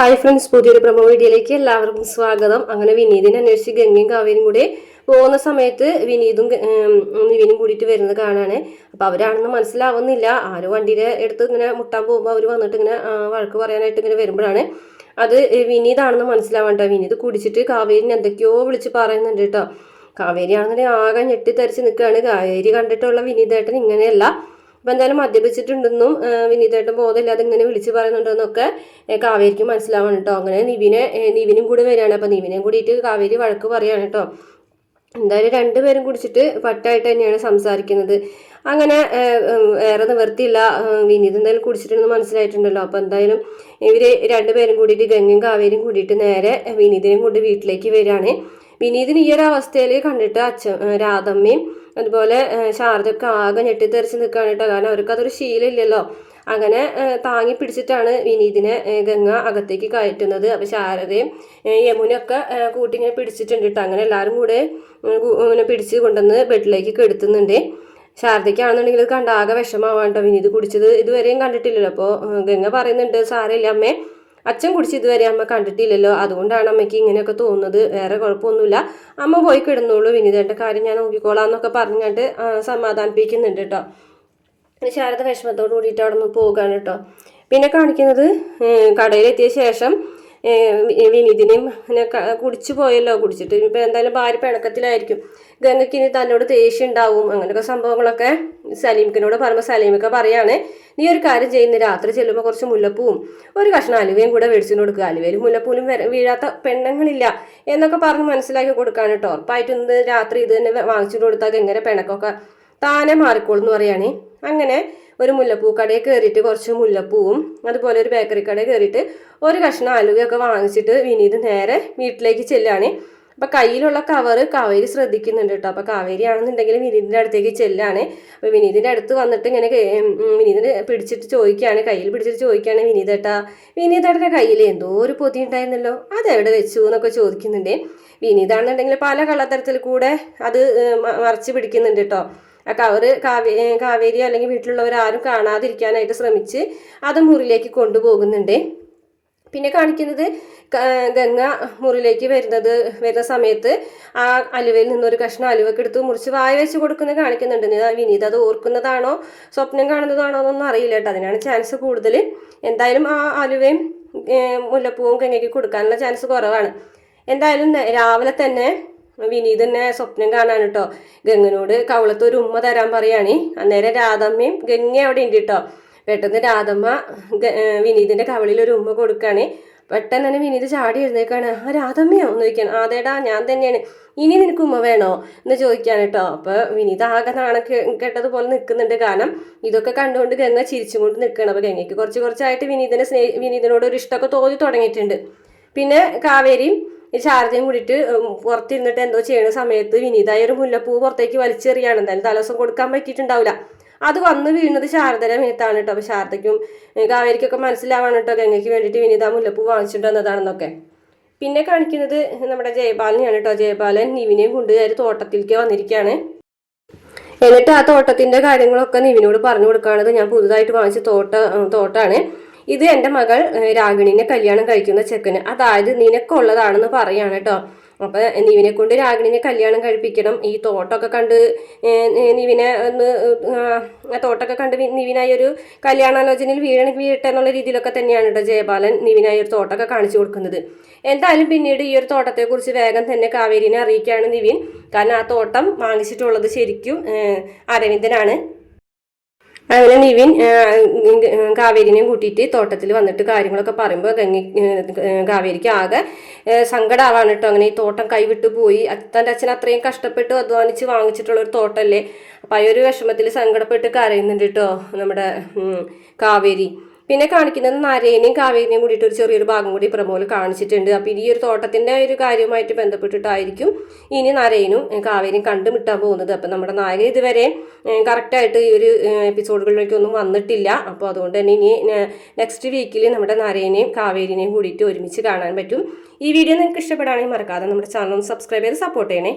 Hi friends, പുതിയൊരു promo വീഡിയോയിലേക്ക് എല്ലാവർക്കും സ്വാഗതം. അങ്ങനെ വിനീതിനെ അന്വേഷിച്ച് ഗംഗയും കാവേരിയും കൂടി പോകുന്ന സമയത്ത് വിനീതും നിവിനും കൂടിയിട്ട് വരുന്നത് കാണാണ്. അപ്പോൾ അവരാണെന്ന് മനസ്സിലാവുന്നില്ല. ആരോ വണ്ടിയുടെ അടുത്ത് ഇങ്ങനെ മുട്ടാൻ പോകുമ്പോൾ അവർ വന്നിട്ട് ഇങ്ങനെ വഴക്ക് പറയാനായിട്ട് ഇങ്ങനെ വരുമ്പോഴാണ് അത് വിനീതാണെന്ന് മനസ്സിലാവണ്ട. വിനീത് കുടിച്ചിട്ട് കാവേരിനെ എന്തൊക്കെയോ വിളിച്ച് പറയുന്നുണ്ട് കേട്ടോ. കാവേരിയാണെന്നുണ്ടെങ്കിൽ ആകെ ഞെട്ടിത്തരിച്ച് നിൽക്കുകയാണ്. കാവേരി കണ്ടിട്ടുള്ള വിനീതേട്ടൻ ഇങ്ങനെയല്ല. അപ്പം എന്തായാലും മദ്യപിച്ചിട്ടുണ്ടെന്നും വിനീതേട്ടൻ ബോധമില്ലാതെ ഇങ്ങനെ വിളിച്ച് പറയുന്നുണ്ടെന്നൊക്കെ കാവേരിക്ക് മനസ്സിലാവണം കേട്ടോ. അങ്ങനെ നിവിനും കൂടി വരികയാണ്. അപ്പം നിവിനെയും കൂടിയിട്ട് കാവേരി വഴക്ക് പറയുകയാണ് കേട്ടോ. എന്തായാലും രണ്ടുപേരും കുടിച്ചിട്ട് പട്ടായിട്ട് തന്നെയാണ് സംസാരിക്കുന്നത്. അങ്ങനെ വേറെ നിവർത്തിയില്ല. വിനീത് എന്തായാലും കുടിച്ചിട്ടുണ്ടെന്ന് മനസ്സിലായിട്ടുണ്ടല്ലോ. അപ്പം എന്തായാലും ഇവർ രണ്ടുപേരും കൂടിയിട്ട് ഗംഗയും കാവേരിയും കൂടിയിട്ട് നേരെ വിനീതിനെയും കൊണ്ട് വീട്ടിലേക്ക് വരികയാണ്. വിനീതിന് ഈ ഒരു അവസ്ഥയിൽ കണ്ടിട്ട് രാധമ്മയും അതുപോലെ ശാരദയൊക്കെ ആകെ ഞെട്ടിത്തെറിച്ച് നിൽക്കുകയാണ് കേട്ടോ. കാരണം അവർക്ക് അതൊരു ശീലമില്ലല്ലോ. അങ്ങനെ താങ്ങി പിടിച്ചിട്ടാണ് വിനീതിനെ ഗംഗ അകത്തേക്ക് കയറ്റുന്നത്. അപ്പോൾ ശാരദയും യമുനയൊക്കെ കൂട്ടിങ്ങനെ പിടിച്ചിട്ടുണ്ട് കേട്ടോ. അങ്ങനെ എല്ലാവരും കൂടെ ഇങ്ങനെ പിടിച്ച് കൊണ്ടുവന്ന് ബെഡിലേക്ക് കെടുത്തുന്നുണ്ട്. ശാരദയ്ക്കാണെന്നുണ്ടെങ്കിൽ കണ്ട ആകെ വിഷമാവാൻ കേട്ടോ. വിനീത് കുടിച്ചത് ഇതുവരെയും കണ്ടിട്ടില്ലല്ലോ. അപ്പോൾ ഗംഗ പറയുന്നുണ്ട്, സാരമില്ല അമ്മേ, അച്ഛൻ കുടിച്ച് ഇതുവരെ അമ്മ കണ്ടിട്ടില്ലല്ലോ, അതുകൊണ്ടാണ് അമ്മയ്ക്ക് ഇങ്ങനെയൊക്കെ തോന്നുന്നത്, വേറെ കുഴപ്പമൊന്നുമില്ല, അമ്മ പോയി കിടന്നോളൂ, വിനീതേൻ്റെ കാര്യം ഞാൻ നോക്കിക്കോളാം എന്നൊക്കെ പറഞ്ഞിട്ട് സമാധാനിപ്പിക്കുന്നുണ്ട് കേട്ടോ. ശാരദ വിഷമത്തോട് കൂടിയിട്ട് അവിടെ നിന്ന് പോകുകയാണ് കേട്ടോ. പിന്നെ കാണിക്കുന്നത് കടയിലെത്തിയ ശേഷം വിനീതിനെയും പിന്നെ കുടിച്ചു പോയല്ലോ. കുടിച്ചിട്ട് ഇപ്പം എന്തായാലും ഭാര്യ പിണക്കത്തിലായിരിക്കും. ഗംഗയ്ക്ക് ഇനി തന്നോട് ദേഷ്യം ഉണ്ടാവും. അങ്ങനെയൊക്കെ സംഭവങ്ങളൊക്കെ സലീമിക്കിനോട് പറയുമ്പോൾ സലീമിക്ക പറയാണ്, നീ ഒരു കാര്യം ചെയ്യുന്ന, രാത്രി ചെല്ലുമ്പോൾ കുറച്ച് മുല്ലപ്പൂവും ഒരു കഷ്ണം അലുവയും കൂടെ മേടിച്ചു കൊടുക്കുക, അലുവയിലും മുല്ലപ്പൂലും വീഴാത്ത പെണ്ണുങ്ങളില്ല എന്നൊക്കെ പറഞ്ഞ് മനസ്സിലാക്കി കൊടുക്കാണ് കേട്ടോ. ഉറപ്പായിട്ട് ഇന്ന് രാത്രി ഇത് തന്നെ വാങ്ങിച്ചു കൊടുത്താൽ ഗംഗയുടെ പിണക്കൊക്കെ താനെ മാറിക്കോളും എന്ന് പറയുകയാണ്. അങ്ങനെ ഒരു മുല്ലപ്പൂ കടയിൽ കയറിയിട്ട് കുറച്ച് മുല്ലപ്പൂവും അതുപോലെ ഒരു ബേക്കറി കടയിൽ കയറിയിട്ട് ഒരു കഷ്ണം അലുവയൊക്കെ വാങ്ങിച്ചിട്ട് വിനീത് നേരെ വീട്ടിലേക്ക് ചെല്ലാണ്. അപ്പം കയ്യിലുള്ള കവറ് കാവേരി ശ്രദ്ധിക്കുന്നുണ്ട് കേട്ടോ. അപ്പോൾ കാവേരി ആണെന്നുണ്ടെങ്കിൽ വിനീതിൻ്റെ അടുത്തേക്ക് ചെല്ലാണ്. അപ്പോൾ വിനീതിൻ്റെ അടുത്ത് വന്നിട്ട് ഇങ്ങനെ വിനീതിനെ പിടിച്ചിട്ട് ചോദിക്കുകയാണ്, കയ്യിൽ പിടിച്ചിട്ട് ചോദിക്കുകയാണ്, വിനീതേട്ടൻ്റെ കയ്യിൽ എന്തോ ഒരു പൊതി ഉണ്ടായിരുന്നല്ലോ, അതെവിടെ വെച്ചു എന്നൊക്കെ ചോദിക്കുന്നുണ്ട്. വിനീതാണെന്നുണ്ടെങ്കിൽ പല കള്ളത്തരത്തിൽ കൂടെ അത് മറച്ച് പിടിക്കുന്നുണ്ട് കേട്ടോ. ആ കവറ് കാവേരി അല്ലെങ്കിൽ വീട്ടിലുള്ളവരാരും കാണാതിരിക്കാനായിട്ട് ശ്രമിച്ച് അത് മുറിയിലേക്ക് കൊണ്ടുപോകുന്നുണ്ട്. പിന്നെ കാണിക്കുന്നത് ഗംഗ മുറിയിലേക്ക് വരുന്ന സമയത്ത് ആ അലുവയിൽ നിന്നൊരു കഷ്ണം അലുവൊക്കെ എടുത്ത് മുറിച്ച് വായ വെച്ച് കൊടുക്കുന്നത് കാണിക്കുന്നുണ്ട്. വിനീത് അത് ഓർക്കുന്നതാണോ സ്വപ്നം കാണുന്നതാണോ എന്നൊന്നും അറിയില്ല കേട്ടോ. അതിനാണ് ചാൻസ് കൂടുതൽ. എന്തായാലും ആ അലുവയും മുല്ലപ്പൂവും ഗംഗയ്ക്ക് കൊടുക്കാനുള്ള ചാൻസ് കുറവാണ്. എന്തായാലും രാവിലെ തന്നെ വിനീത് തന്നെ സ്വപ്നം കാണാൻ കേട്ടോ. ഗംഗനോട് കവളത്ത് ഒരു ഉമ്മ തരാൻ പറയാണ്. അന്നേരം രാധമ്മയും ഗംഗ അവിടെ ഉണ്ട് കേട്ടോ. പെട്ടെന്ന് രാധമ്മ വിനീതിൻ്റെ കവളിൽ ഒരു ഉമ്മ കൊടുക്കുകയാണ്. പെട്ടെന്ന് തന്നെ വിനീത് ചാടി എഴുന്നേക്കാണ്. ആ രാധമ്മയോ എന്ന് ചോദിക്കാണ്. അതേടാ ഞാൻ തന്നെയാണ്, ഇനി നിനക്ക് ഉമ്മ വേണോ എന്ന് ചോദിക്കാൻ കേട്ടോ. അപ്പോൾ വിനീത് ആകെ കേട്ടതുപോലെ നിൽക്കുന്നുണ്ട്. കാരണം ഇതൊക്കെ കണ്ടുകൊണ്ട് ഗംഗ ചിരിച്ചും കൊണ്ട് നിൽക്കണം. അപ്പോൾ ഗംഗയ്ക്ക് കുറച്ചായിട്ട് വിനീതിനോട് ഒരു ഇഷ്ടമൊക്കെ തോന്നി തുടങ്ങിയിട്ടുണ്ട്. പിന്നെ കാവേരിയും ശാരദയും കൂടിയിട്ട് പുറത്തിരുന്നിട്ട് എന്തോ ചെയ്യുന്ന സമയത്ത് വിനീതായ ഒരു മുല്ലപ്പൂ പുറത്തേക്ക് വലിച്ചെറിയാണ്. എന്തായാലും തലദിവസം കൊടുക്കാൻ പറ്റിയിട്ടുണ്ടാവില്ല. അത് വന്ന് വീഴുന്നത് ശാരദയുടെ മേത്താണ് കേട്ടോ. അപ്പോൾ ശാരദയ്ക്കും കാവേരിക്കൊക്കെ മനസ്സിലാവാണ് കേട്ടോ ഗംഗയ്ക്ക് വേണ്ടിയിട്ട് വിനീത മുല്ലപ്പൂ വാങ്ങിച്ചിട്ട് വന്നതാണെന്നൊക്കെ. പിന്നെ കാണിക്കുന്നത് നമ്മുടെ ജയപാലനെയാണ് കേട്ടോ. ജയപാലൻ നിവിനെയും കൊണ്ടുകയറി തോട്ടത്തിലേക്ക് വന്നിരിക്കുകയാണ്. എന്നിട്ട് ആ തോട്ടത്തിൻ്റെ കാര്യങ്ങളൊക്കെ നിവിനോട് പറഞ്ഞു കൊടുക്കുകയാണത്. ഞാൻ പുതുതായിട്ട് വാങ്ങിച്ച തോട്ടാണ് ഇത്, എൻ്റെ മകൾ രാഗിണിനെ കല്യാണം കഴിക്കുന്ന ചെക്കന്, അതായത് നിനക്കുള്ളതാണെന്ന് പറയാണ് കേട്ടോ. അപ്പം നിവിനെ കൊണ്ട് രാഗിണിനെ കല്യാണം കഴിപ്പിക്കണം. ഈ തോട്ടമൊക്കെ കണ്ട് നിവിനെ ഒന്ന് തോട്ടമൊക്കെ കണ്ട് നിവിനായി ഒരു കല്യാണാലോചനയിൽ വീഴട്ടെ എന്നുള്ള രീതിയിലൊക്കെ തന്നെയാണ് കേട്ടോ ജയപാലൻ നിവിനായി ഒരു തോട്ടമൊക്കെ കാണിച്ചു കൊടുക്കുന്നത്. എന്തായാലും പിന്നീട് ഈ ഒരു തോട്ടത്തെക്കുറിച്ച് വേഗം തന്നെ കാവേരിനെ അറിയിക്കുകയാണ് നിവിൻ. കാരണം ആ തോട്ടം വാങ്ങിച്ചിട്ടുള്ളത് ശരിക്കും അരവിന്ദനാണ്. അങ്ങനെ നിവിൻ കാവേരിനെയും കൂട്ടിയിട്ട് തോട്ടത്തിൽ വന്നിട്ട് കാര്യങ്ങളൊക്കെ പറയുമ്പോൾ കാവേരിക്ക് ആകെ സങ്കടമാവാണ് കേട്ടോ. അങ്ങനെ ഈ തോട്ടം കൈവിട്ടു പോയി, തൻ്റെ അച്ഛൻ അത്രയും കഷ്ടപ്പെട്ട് അധ്വാനിച്ച് വാങ്ങിച്ചിട്ടുള്ള ഒരു തോട്ടമല്ലേ. അപ്പം ആ ഒരു വിഷമത്തിൽ സങ്കടപ്പെട്ട് കരയുന്നുണ്ട് കേട്ടോ നമ്മുടെ കാവേരി. പിന്നെ കാണിക്കുന്നത് നരേനെയും കാവേരിനെയും കൂടിയിട്ട് ഒരു ചെറിയൊരു ഭാഗം കൂടി പ്രമോല് കാണിച്ചിട്ടുണ്ട്. അപ്പം ഈ ഒരു തോട്ടത്തിൻ്റെ ഒരു കാര്യവുമായിട്ട് ബന്ധപ്പെട്ടിട്ടായിരിക്കും ഇനി നരേനും കാവേരിയും കണ്ടുമുട്ടാൻ പോകുന്നത്. അപ്പം നമ്മുടെ നായകൻ ഇതുവരെ കറക്റ്റായിട്ട് ഈ ഒരു എപ്പിസോഡുകളിലേക്കൊന്നും വന്നിട്ടില്ല. അപ്പോൾ അതുകൊണ്ട് തന്നെ ഇനി നെക്സ്റ്റ് വീക്കിൽ നമ്മുടെ നരേനെയും കാവേരിനെയും കൂടിയിട്ട് ഒരുമിച്ച് കാണാൻ പറ്റും. ഈ വീഡിയോ നിങ്ങൾക്ക് ഇഷ്ടപ്പെടുകയാണെങ്കിൽ മറക്കാതെ നമ്മുടെ ചാനൽ ഒന്ന് സബ്സ്ക്രൈബ് ചെയ്ത് സപ്പോർട്ട് ചെയ്യണേ.